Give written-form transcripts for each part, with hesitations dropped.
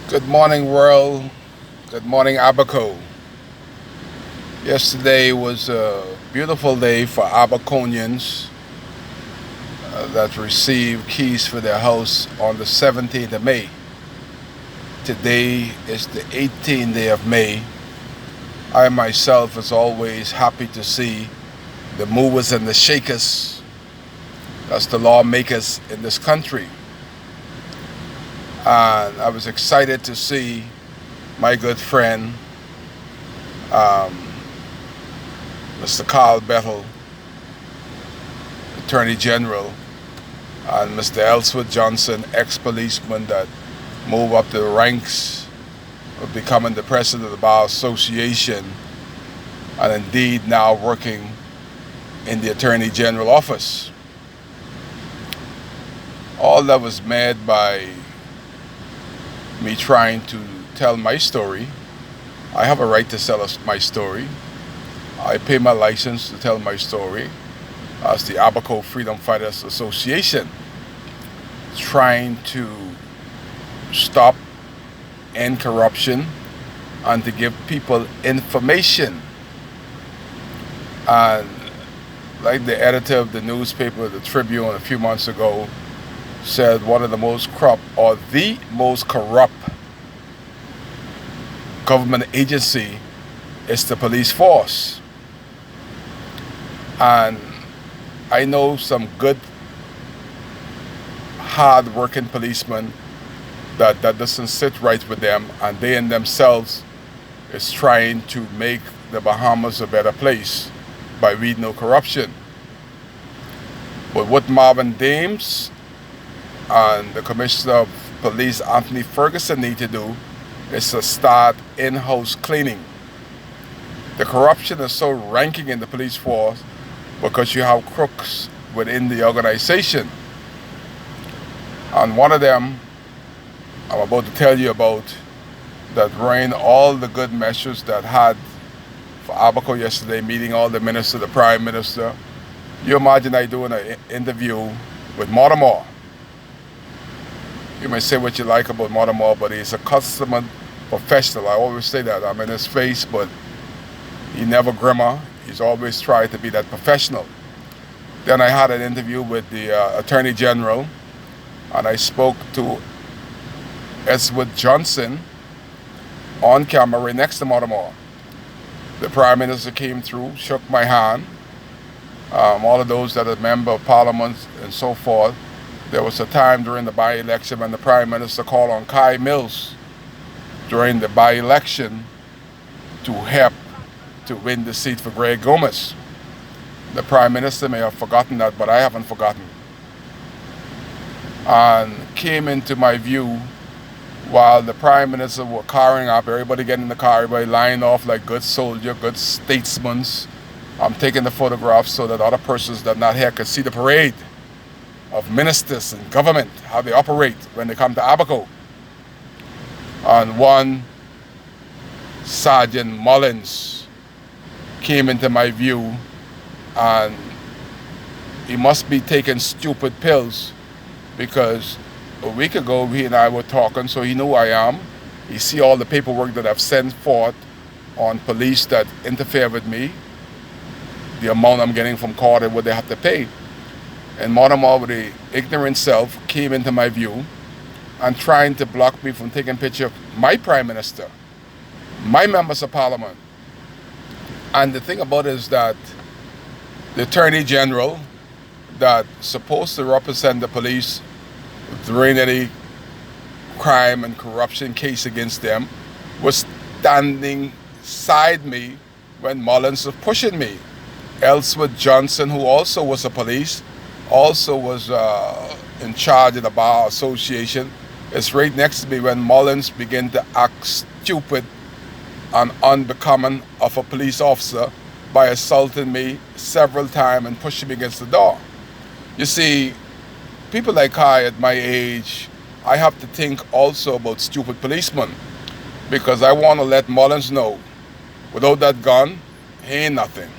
Good morning, world. Good morning, Abaco. Yesterday was a beautiful day for Abaconians that received keys for their house on the 17th of May. Today is the 18th day of May. I myself, as always, happy to see the movers and the shakers, that's the lawmakers in this country. And I was excited to see my good friend, um, Mr. Carl Bettel, Attorney General, and Mr. Ellsworth Johnson, ex-policeman that moved up the ranks of becoming the president of the Bar Association and indeed now working in the Attorney General office. All that was made by me trying to tell my story. I have a right to tell my story. I pay my license to tell my story as the Abaco Freedom Fighters Association, trying to stop end corruption and to give people information. And like the editor of the newspaper, the Tribune, a few months ago said, one of the most corrupt or the most corrupt government agency is the police force. And I know some good, hard-working policemen that doesn't sit right with them, and they in themselves is trying to make the Bahamas a better place by weeding out corruption. But what Marvin Dames and the Commissioner of Police, Anthony Ferguson, need to do is to start in-house cleaning. The corruption is so ranking in the police force because you have crooks within the organization. And one of them, I'm about to tell you about, that ran all the good measures that had for Abaco yesterday, meeting all the ministers, the prime minister. You imagine I doing an interview with Mortimer. You may say what you like about Mortimer, but he's a consummate professional. I always say that. I'm in his face, but he never grimmer. He's always tried to be that professional. Then I had an interview with the Attorney General, and I spoke to Ellsworth Johnson on camera right next to Mortimer. The Prime Minister came through, shook my hand. All of those that are member of Parliament and so forth. There was a time during the by-election when the Prime Minister called on Kai Mills during the by-election to help to win the seat for Greg Gomez. The Prime Minister may have forgotten that, but I haven't forgotten. And came into my view while the Prime Minister were carring up, everybody getting in the car, everybody lying off like good soldier, good statesmen. I'm taking the photographs so that other persons that are not here could see the parade of ministers and government, how they operate when they come to Abaco. And one Sergeant Mullins came into my view, and he must be taking stupid pills, because a week ago he and I were talking, so he knew who I am. He see all the paperwork that I've sent forth on police that interfere with me, the amount I'm getting from court and what they have to pay. And Mortimer, with the ignorant self, came into my view and trying to block me from taking a picture of my Prime Minister, my members of Parliament. And the thing about it is that the Attorney General that's supposed to represent the police during any crime and corruption case against them was standing beside me when Mullins was pushing me. Ellsworth Johnson, who also was a police, also was in charge of the Bar Association, is right next to me when Mullins began to act stupid and unbecoming of a police officer by assaulting me several times and pushing me against the door. You see, people like I at my age, I have to think also about stupid policemen, because I want to let Mullins know, without that gun, he ain't nothing.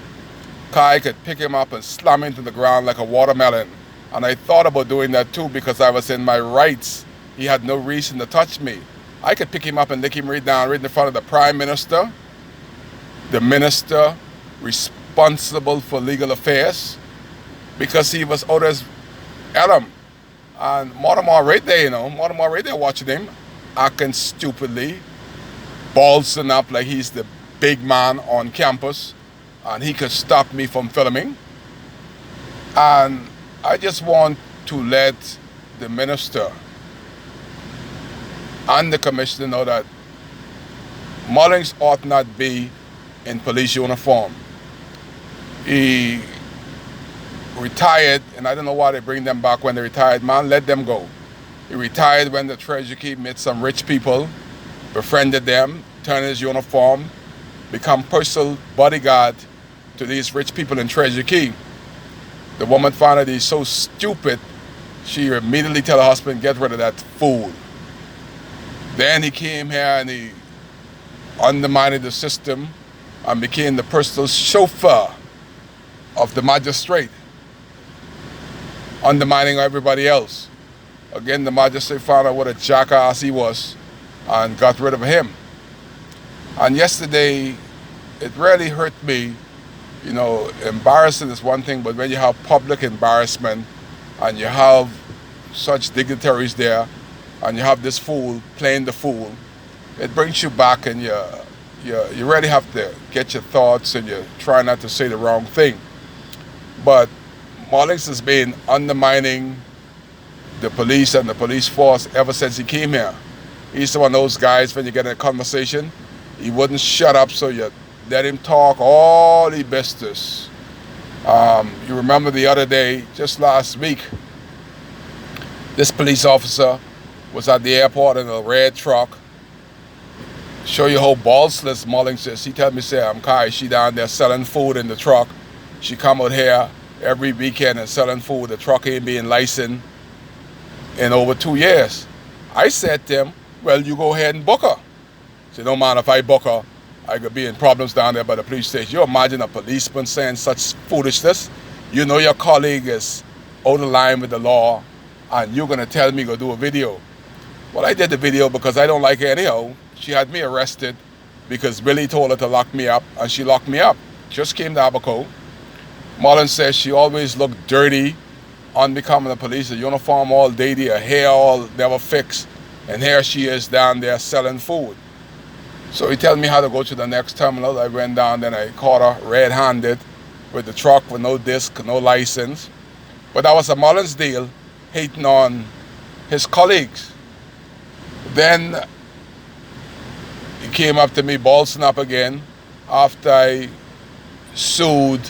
Kai could pick him up and slam him to the ground like a watermelon. And I thought about doing that too, because I was in my rights. He had no reason to touch me. I could pick him up and lick him right down, right in front of the Prime Minister, the Minister responsible for legal affairs, because he was out as Adam. And Mortimer right there, Mortimer right there watching him, acting stupidly, ballsing up like he's the big man on campus, and he could stop me from filming. And I just want to let the minister and the commissioner know that Mullings ought not be in police uniform. He retired, and I don't know why they bring them back when they retired. Man, let them go. He retired when the Treasury Key met some rich people, befriended them, turned his uniform, become personal bodyguard to these rich people in Treasury Key. The woman found out he's so stupid, she immediately tell her husband, get rid of that fool. Then he came here and he undermined the system and became the personal chauffeur of the magistrate, undermining everybody else. Again, the magistrate found out what a jackass he was and got rid of him. And yesterday, it really hurt me. Embarrassing is one thing, but when you have public embarrassment and you have such dignitaries there and you have this fool playing the fool, it brings you back, and you really have to get your thoughts, and you try not to say the wrong thing. But Mullings has been undermining the police and the police force ever since he came here. He's one of those guys, when you get in a conversation, he wouldn't shut up, so you let him talk all the business. You remember the other day, just last week, this police officer was at the airport in a red truck. Show you how balsless Mullings is. He tell me, say, I'm Kai, she down there selling food in the truck. She come out here every weekend and selling food. The truck ain't being licensed in over 2 years. I said to him, well, you go ahead and book her. He said, no man, if I book her, I could be in problems down there by the police station. You imagine a policeman saying such foolishness? You know your colleague is out of line with the law, and you're going to tell me go do a video. Well, I did the video because I don't like her anyhow. She had me arrested because Billy told her to lock me up, and she locked me up. Just came to Abaco. Mullings says she always looked dirty on becoming a police, a uniform all dirty, her hair all never fixed, and here she is down there selling food. So he told me how to go to the next terminal. I went down, then I caught her red-handed with the truck with no disc, no license. But that was a Mullings deal, hating on his colleagues. Then he came up to me, balsing up again, after I sued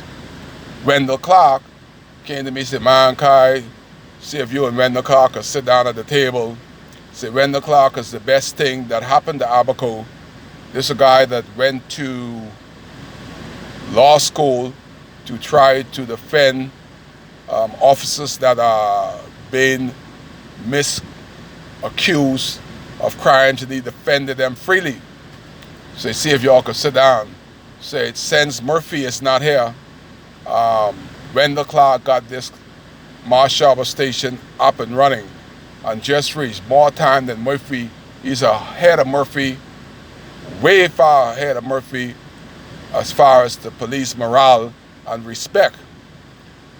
Wendell Clark. Came to me and said, man, Kai, see if you and Wendell Clark could sit down at the table. Said, Wendell Clark is the best thing that happened to Abaco. This is a guy that went to law school to try to defend officers that are being misaccused of crimes, and he defended them freely. So see if y'all could sit down. Say, since Murphy is not here, Wendell Clark got this Marshall station up and running and just reached more time than Murphy. He's ahead of Murphy, way far ahead of Murphy as far as the police morale and respect.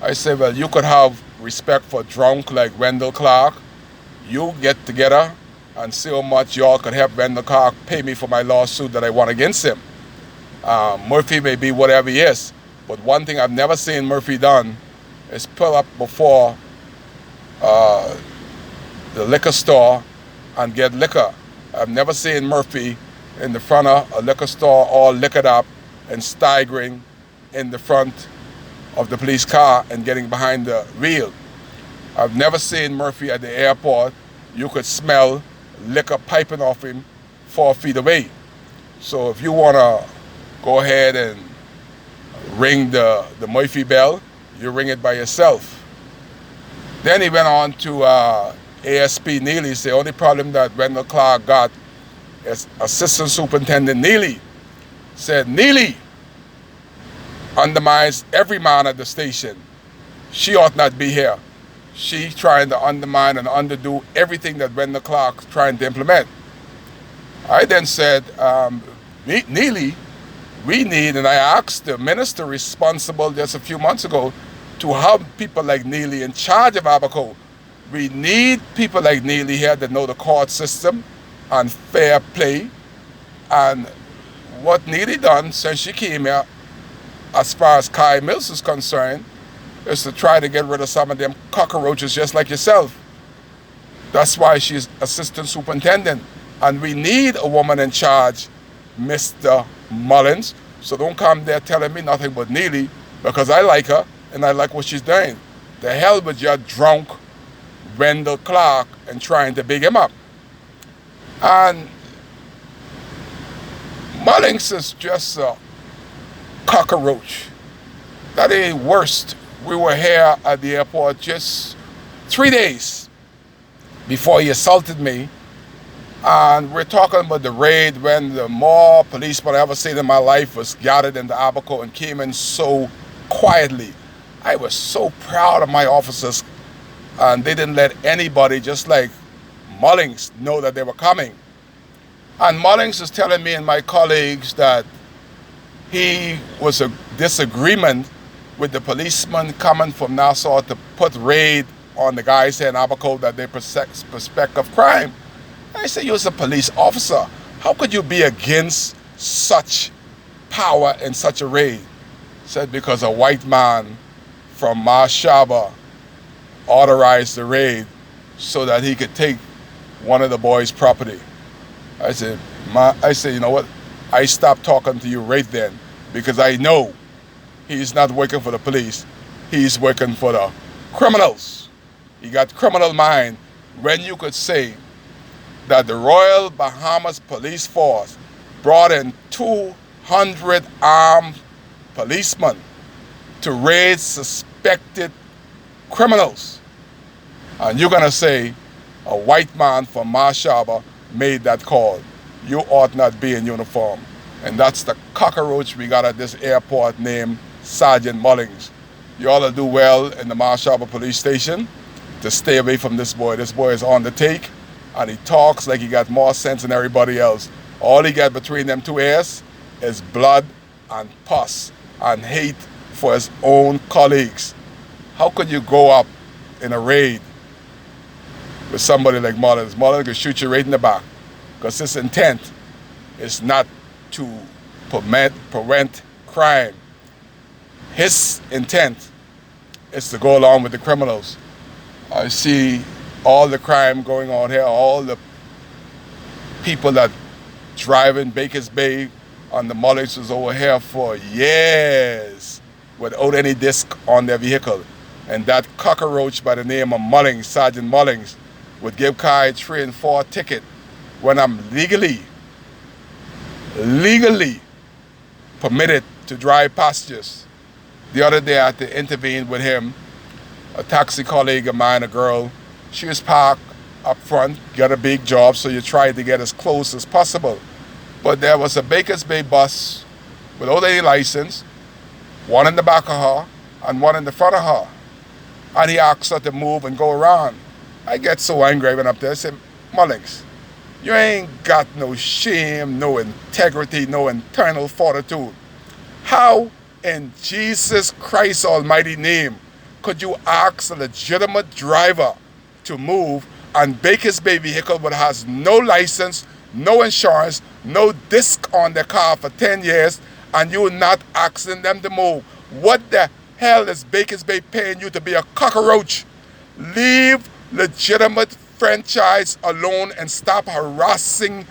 I said, well, you could have respect for drunk like Wendell Clark. You get together and see how much y'all could help Wendell Clark pay me for my lawsuit that I won against him. Murphy may be whatever he is, but one thing I've never seen Murphy done is pull up before the liquor store and get liquor. I've never seen Murphy in the front of a liquor store all liquored up and staggering in the front of the police car and getting behind the wheel. I've never seen Murphy at the airport. You could smell liquor piping off him 4 feet away. So if you want to go ahead and ring the Murphy bell, you ring it by yourself. Then he went on to ASP Neely. The only problem that Wendell Clark got is Assistant Superintendent Neely said, Neely undermines every man at the station. She ought not be here. She's trying to undermine and underdo everything that Wendell Clark's trying to implement. I then said, Neely, we need, and I asked the minister responsible just a few months ago to have people like Neely in charge of Abaco. We need people like Neely here that know the court system and fair play. And what Neely done since she came here, as far as Kai Mills is concerned, is to try to get rid of some of them cockroaches just like yourself. That's why she's assistant superintendent. And we need a woman in charge, Mr. Mullins. So don't come there telling me nothing but Neely, because I like her and I like what she's doing. The hell with your drunk Wendell Clark and trying to big him up. And Mullins is just a cockroach. That ain't worst. We were here at the airport just 3 days before he assaulted me. And we're talking about the raid when the more policemen I ever seen in my life was gathered into Abaco and came in so quietly. I was so proud of my officers, and they didn't let anybody, just like Mullins, know that they were coming. And Mullins is telling me and my colleagues that he was a disagreement with the policemen coming from Nassau to put raid on the guys here in Abaco that they suspect of crime. I said, you're a police officer. How could you be against such power in such a raid? Said because a white man from Mashaba authorized the raid so that he could take one of the boys' property. I said, you know what? I stopped talking to you right then, because I know he's not working for the police. He's working for the criminals. He got criminal mind. When you could say that the Royal Bahamas Police Force brought in 200 armed policemen to raid suspected criminals, and you're gonna say a white man from Mashaba made that call. You ought not be in uniform. And that's the cockroach we got at this airport named Sergeant Mullins. You ought to do well in the Mashaba police station to stay away from this boy. This boy is on the take, and he talks like he got more sense than everybody else. All he got between them two ears is blood and pus and hate for his own colleagues. How could you go up in a raid with somebody like Mullins? Mullins could shoot you right in the back, because his intent is not to prevent crime. His intent is to go along with the criminals. I see all the crime going on here, all the people that drive in Baker's Bay on the Mullins was over here for years without any disc on their vehicle. And that cockroach by the name of Mullins, Sergeant Mullins, would give Kai 3 and 4 ticket when I'm legally permitted to drive passengers. The other day I had to intervene with him. A taxi colleague of mine, a girl, she was parked up front, got a big job, so you try to get as close as possible. But there was a Baker's Bay bus without any license, one in the back of her and one in the front of her. And he asked her to move and go around. I get so angry, I went up there, I said, Mullins, you ain't got no shame, no integrity, no internal fortitude. How in Jesus Christ almighty name could you ask a legitimate driver to move and Baker's Bay vehicle that has no license, no insurance, no disc on their car for 10 years, and you're not asking them to move? What the hell is Baker's Bay paying you to be a cockroach? Leave legitimate franchise alone and stop harassing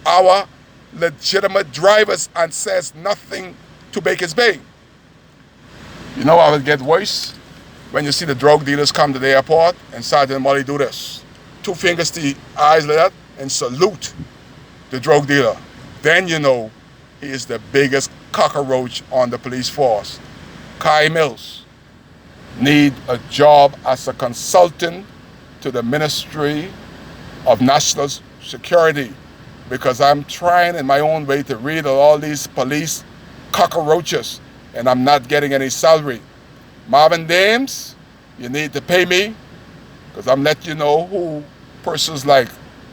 our legitimate drivers, and says nothing to Baker's Bay. You know how it get worse? When you see the drug dealers come to the airport and Sergeant Mullins do this. 2 fingers to the eyes like that and salute the drug dealer. Then you know he is the biggest cockroach on the police force. Kai Mills need a job as a consultant to the Ministry of National Security, because I'm trying in my own way to read all these police cockroaches and I'm not getting any salary. Marvin Dames, you need to pay me, because I'm letting you know who persons like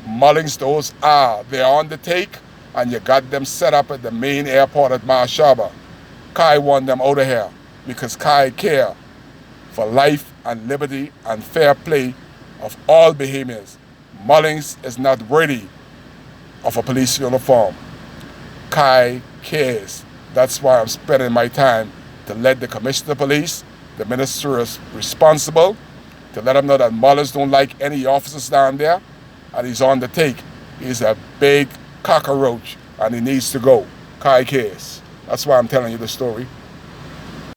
Mullings, those are. They're on the take, and you got them set up at the main airport at Marshaba. Kai want them out of here because Kai care for life and liberty and fair play of all Bahamians. Mullings is not worthy of a police uniform. Kai cares. That's why I'm spending my time to let the Commissioner of Police, the minister is responsible, to let him know that Mullings don't like any officers down there, and he's on the take. He's a big cockroach, and he needs to go. Kai cares. That's why I'm telling you the story.